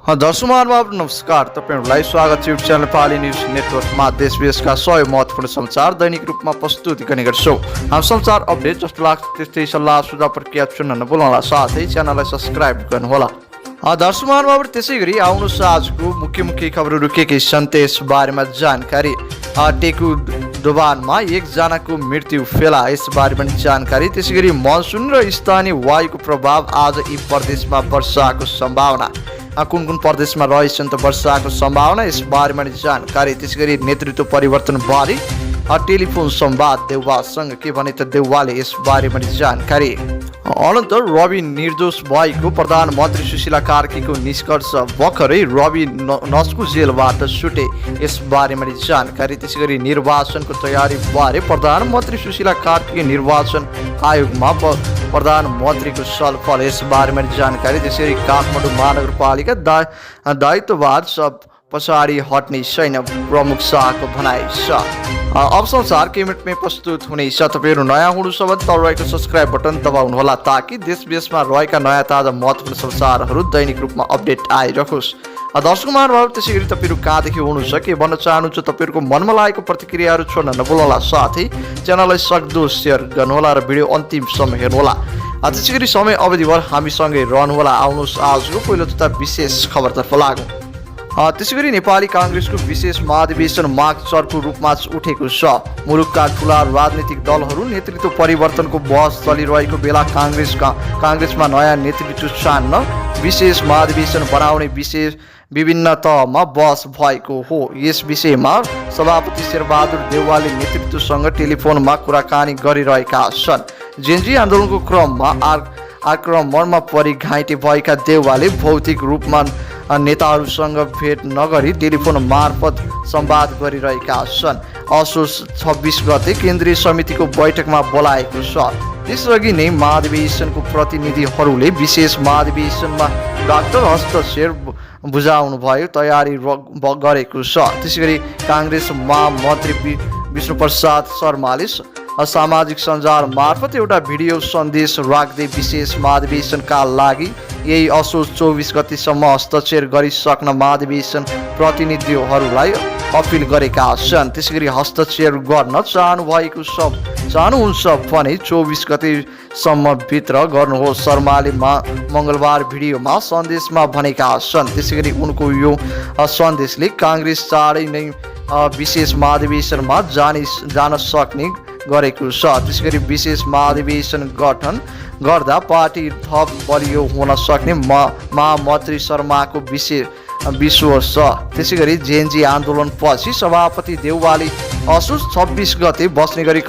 दर्शकहरुमा नमस्कार। तपाईहरुलाई स्वागत छ युट्युब च्यानल पाली न्यूज नेटवर्कमा। देश विदेशका सबै महत्त्वपूर्ण समाचार दैनिक रूपमा प्रस्तुत गर्ने गर्छौं। हाम्रो समाचार अपडेट जस्तो लाग्छ त्यस्तै सल्लाह सुझाव प्रक्रिया सुन्न नभुल्नुहोला, साथै च्यानललाई सब्स्क्राइब गर्नुहोला। दर्शकहरुमा त्यसैगरी आउनुहोस् आजको मुख्य खबरहरू के छन् त्यस बारेमा जानकारी। टेकु दोभानमा एकजनाको मृत्यु फेला, यस बारेमा जानकारी। त्यसैगरी मनसुन र स्थानीय वायुको प्रभाव, आज यी प्रदेशमा वर्षाको सम्भावना। कुन प्रदेशमा रहेछन् त वर्षाको सम्भावना, यस बारेमा जानकारी। त्यसैगरी नेतृत्व परिवर्तन बारे टेलिफोन संवाद देउवासँग के भने त देउवाले, यस बारेमा जानकारी। अनन्त रवि निर्दोष भएको प्रधानमन्त्री सुशीला कार्कीको निष्कर्ष, भर्खरै रवि नस्कु जेलबाट छुटे, यस बारेमा जानकारी। त्यसैगरी निर्वाचनको तयारी बारे प्रधानमन्त्री सुशीला कार्की निर्वाचन आयोगमा प्रधानमन्त्रीको छलफल, यस बारेमा जानकारी। त्यसैगरी काठमाडौँ महानगरपालिका दायित्ववाद सब पछाडि हट्ने छैन, प्रमुख शाहको भनाइ छ। अब समाचार के मिनटमै प्रस्तुत हुनेछ। तपाईहरु नयाँ हुनुहुन्छ भने तल रहेको सब्स्क्राइब बटन दबाउनुहोला, ताकि देश विदेशमा रहेका नयाँ ताजा महत्त्वपूर्ण समाचारहरू दैनिक रूपमा अपडेट आइरहोस्। दर्शकहरुमा त्यसैगरी तपाईहरु कहाँदेखि हुनुहुन्छ, के भन्न चाहनुहुन्छ, तपाईहरुको मनमा लागेको प्रतिक्रियाहरू छोड्न नभुल्नुहोला, साथै च्यानललाई सक्दो शेयर गर्नुहोला र भिडियो अन्तिमसम्म हेर्नुहोला। त्यसैगरी समय अवधिभर हामीसँगै रहनुहोला। आउनुहोस् आजको पहिलो तथा विशेष खबरतर्फ लागौँ। त्यसैगरी नेपाली कांग्रेसको विशेष महाधिवेशन मागचरको रूपमा उठेको छ। मुलुकका ठूला राजनीतिक दलहरू नेतृत्व परिवर्तनको बहस चलिरहेको बेला कांग्रेसमा नयाँ नेतृत्व छान्न विशेष महाधिवेशन बनाउने विशेष विभिन्न तहमा बहस भएको हो। यस विषयमा सभापति शेरबहादुर देउवाले नेतृत्वसँग टेलिफोनमा कुराकानी गरिरहेका छन्। जेनजी आन्दोलनको क्रममा आक्रमणमा परि घाइते भएका देउवाले भौतिक रूपमा नेताहरूसँग भेट नगरी टेलिफोन मार्फत संवाद गरिरहेका छन्। असोज 26 गते केन्द्रीय समितिको बैठकमा बोलाएको छ। त्यसअघि नै महाधिवेशनको प्रतिनिधिहरूले विशेष महाधिवेशनमा डाक्टर हस्तक्षेप बुझाउनु भयो तयारी गरेको छ। त्यसैगरी कांग्रेस महामन्त्री विष्णुप्रसाद शर्माले सामाजिक सञ्जाल मार्फत एउटा भिडियो सन्देश राख्दै विशेष महाधिवेशनका लागि यही असोज 24 गतिसम्म हस्तक्षेप गरिसक्न महाधिवेशन प्रतिनिधिहरूलाई अपिल गरेका छन्। त्यसैगरी हस्तक्षेप गर्न चाहनुहुन्छ भने 24 गतिसम्म भित्र गर्नुहोस्, शर्माले मङ्गलबार भिडियोमा सन्देशमा भनेका छन्। त्यसैगरी उनको यो सन्देशले कांग्रेस चाँडै नै विशेष महाधिवेशनमा जान सक्ने गरेको छ। त्यसैगरी विशेष महाधिवेशन गठन गर्दा पार्टी थप बलियो हुन सक्ने महामन्त्री शर्माको विश्वास छ। त्यसैगरी जेएनजी आन्दोलन पछि सभापति देउवाले असोज 26 गते बस्ने गरी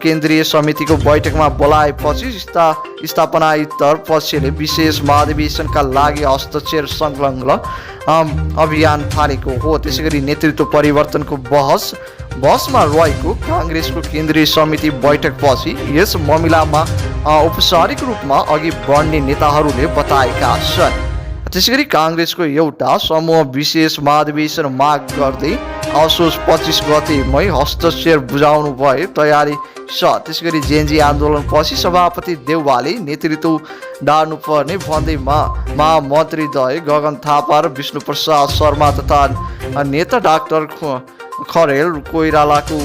केन्द्रीय समितिको बैठकमा बोलाएपछि स्थापनात्तर पक्षले विशेष महाधिवेशनका लागि हस्तक्षेप संलग्न अभियान थालेको हो। त्यसैगरी नेतृत्व परिवर्तनको बहसमा रहेको कांग्रेसको केन्द्रीय समिति बैठकपछि यस मामिलामा औपचारिक रूपमा अघि बढ्ने नेताहरूले बताएका छन्। त्यसैगरी कांग्रेसको एउटा समूह विशेष महाधिवेशन माग गर्दै असोज 25 गतेमै हस्तक्षेप बुझाउनु भए तयारी छ। त्यसैगरी जेएनजी आन्दोलनपछि सभापति देउवाले नेतृत्व डाल्नुपर्ने भन्दै महामन्त्रीद्वय गगन थापा र विष्णुप्रसाद शर्मा तथा नेता डाक्टर खरेल कोइरालाको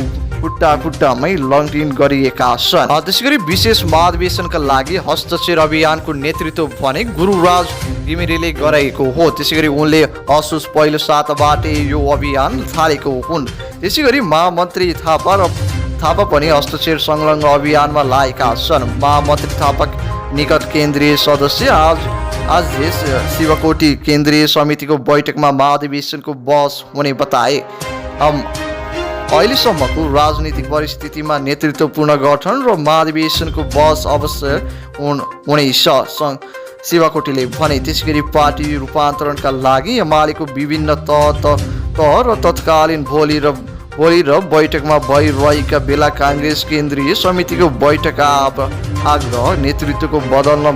खुट्टामै लङ्घन गरिएका छन्। त्यसैगरी विशेष महाधिवेशनका लागि हस्तक्षेप अभियानको नेतृत्व भने गुरुराज घिमिरेले गरेको हो। त्यसैगरी उनले असोज पहिलो साताबाट यो अभियान थालेको हुन्। त्यसैगरी महामन्त्री थापा पनि हस्तक्षेप संलग्न अभियानमा लागेका छन्। महामन्त्री थापा निकट केन्द्रीय सदस्य आज शिवकोटी केन्द्रीय समितिको बैठकमा महाधिवेशनको बहस हुने बताए। अहिलेसम्मको राजनीतिक परिस्थितिमा नेतृत्व पुनर्गठन र महाधिवेशनको बहस अवश्य हुनेछ, शिवकोटीले भने। त्यसैगरी पार्टी रूपान्तरणका लागि एमालेको विभिन्न तह र तत्कालीन भोलि र बैठकमा भइरहेका बेला कांग्रेस केन्द्रीय समितिको बैठक आग्रह नेतृत्वको बदल्न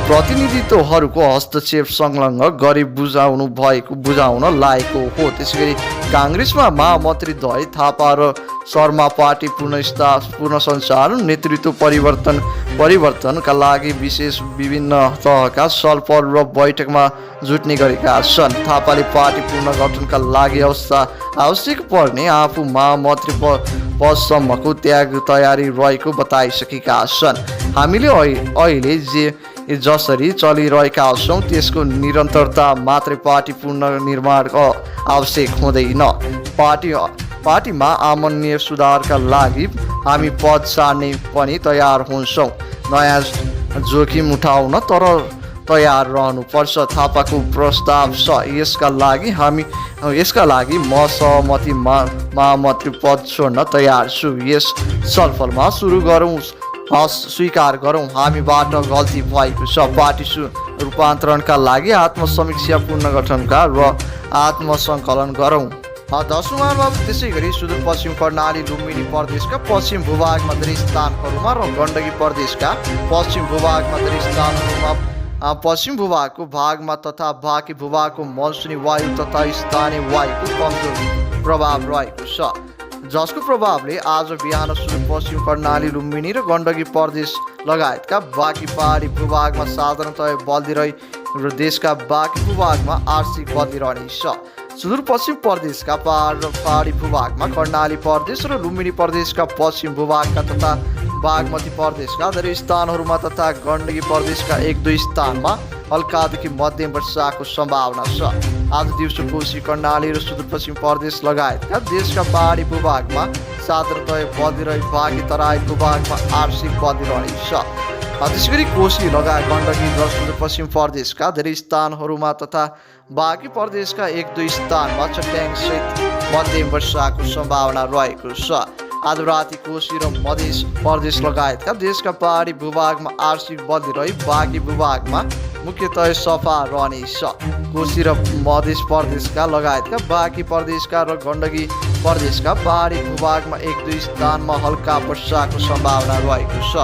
प्रतिनिधित्वहरूको हस्तक्षेप संलग्न गरी बुझाउन लागेको हो। त्यसैगरी काङ्ग्रेसमा महामन्त्रीद्वय थापा र शर्मा पार्टी पुनः सञ्चालन नेतृत्व परिवर्तनका लागि विभिन्न तहका छलफल र बैठकमा जुट्ने गरेका छन्। थापाले पार्टी पुनर्गठनका लागि आवश्यक पर्ने आफू महामन्त्री पदसम्मको त्याग तयारी रहेको बताइसकेका छन्। हामीले अहिले जसरी चलिरहेका छौँ त्यसको निरन्तरता मात्रै पार्टी पुनर्निर्माणको आवश्यक हुँदैन। पार्टीमा आमन्य सुधारका लागि हामी पद छाड्ने पनि तयार हुन्छौँ। नयाँ जोखिम उठाउन तर तयार रहनुपर्छ। थापाको प्रस्ताव छ। यसका लागि म सहमति महामन्त्री पद छोड्न तयार छु। यस छलफलमा स्वीकार गरौँ हामीबाट गल्ती भएको छ। पार्टी रूपान्तरणका लागि आत्मसमीक्षा पुनर्गठनका र आत्मसङ्कलन गरौँ। 10औं महानुभाव त्यसै गरी सुदूरपश्चिम कर्णाली लुम्बिनी प्रदेशका पश्चिम भूभागमा धेरै स्थानहरूमा र गण्डकी प्रदेशका पश्चिम भूभागमा धेरै स्थानहरूमा पश्चिम भूभागको भागमा तथा बाँकी भूभागको मनसुनी वायु तथा स्थानीय वायुको कमजोर प्रभाव रहेको छ, जसको प्रभावले आज बिहान सुदूरपश्चिम कर्णाली लुम्बिनी र गण्डकी प्रदेश लगायतका बाँकी पहाडी भूभागमा साधारणतया बल्दिरहे र देशका बाँकी भूभागमा आंशिक बल्दिरहनेछ। सुदूरपश्चिम प्रदेशका पहाडी भूभागमा कर्णाली प्रदेश र लुम्बिनी प्रदेशका पश्चिम भूभागका तथा बागमती प्रदेशका धेरै स्थानहरूमा तथा गण्डकी प्रदेशका 1-2 स्थानमा हल्कादेखि मध्यम वर्षाको सम्भावना छ। आज दिउँसो कोशी कर्णाली र सुदूरपश्चिम प्रदेश लगायतका देशका पहाडी भूभागमा साधारणतया बल्दिरहे बाँकी तराई भूभागमा आंशिक बल्दिरहनेछ। त्यसैगरी कोशी लगायत गण्डकी र सुदूरपश्चिम प्रदेशका धेरै स्थानहरूमा तथा बाँकी प्रदेशका 1-2 स्थानमा चट्याङसहित मध्यम वर्षाको सम्भावना रहेको छ। आज राति कोशी र मध्य प्रदेश लगायतका देशका पहाडी भूभागमा आंशिक बल्दिरहे बाँकी भूभागमा मुख्यतया सफा रहनेछ। कोशी र मध्य प्रदेशका लगायतका बाँकी प्रदेशका र गण्डकी प्रदेशका पहाडी भूभागमा 1-2 स्थानमा हल्का वर्षाको सम्भावना रहेको छ।